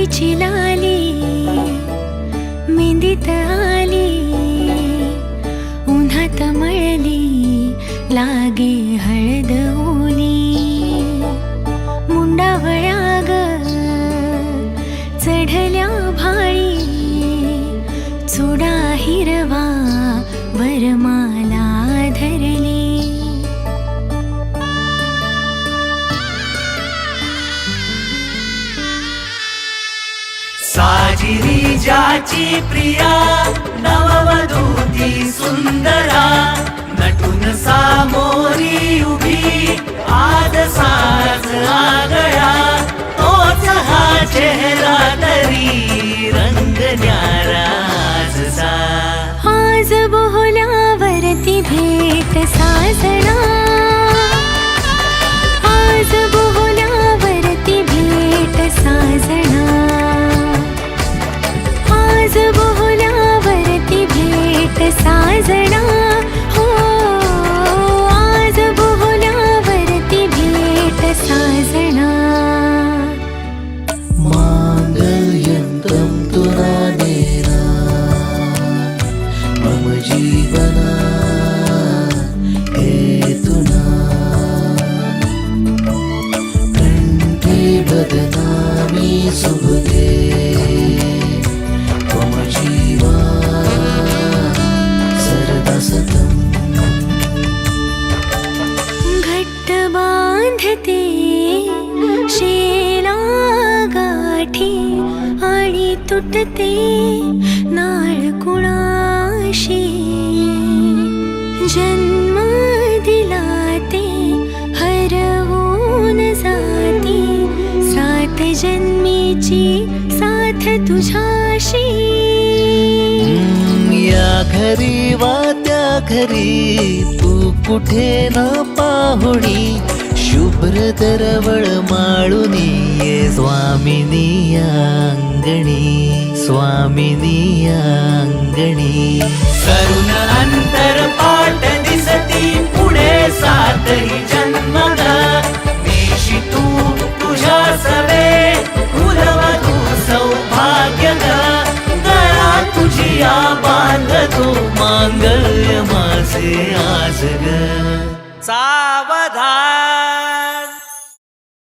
हळदीची लाली मेहंदीत आली, उन्हात मळली लागे हळद ओली. मुंडावळ्या ग चढल्या भाळी, चुडा हिरवा वरमाला धरली. साजिरी ज्याची प्रिया, नववधू सुंदरा, नटून सामोरी उभी आज साज आगळा. तोच हा चेहरा तरी रंग न्यारा आजचा. आज बोहल्यावरती भेट साजना, आज बोहल्यावरती भेट साजना, आज बोहल्यावरती भेट साजना. हो आज बोहल्यावरती भेट साजना. मांगल्यं तुना नेना मम जीवना हेतुना, कंठे बदनामी शुभगे मम जीवा सरदा सतम. घट्ट बांधते शेला गाठी आणि तुटते नाळ कुणाशी. जन्म दिला ते हरवून जाती, सात जन्मीची साथ तुझ्याशी. या घरी वा त्या घरी तू कुठे न पाहुणी, शुभ्र दरवळ माळुनी ये स्वामिनी अंगणी, स्वामिनी अंगणी. करुण अंतर पाठ दिसती पुढे सातही जन्म ग. देशी तू तुझ्या सवे कुलवधू सौभाग्य ग. गळा तुझी बांधतो मांगल्य माझे आज ग.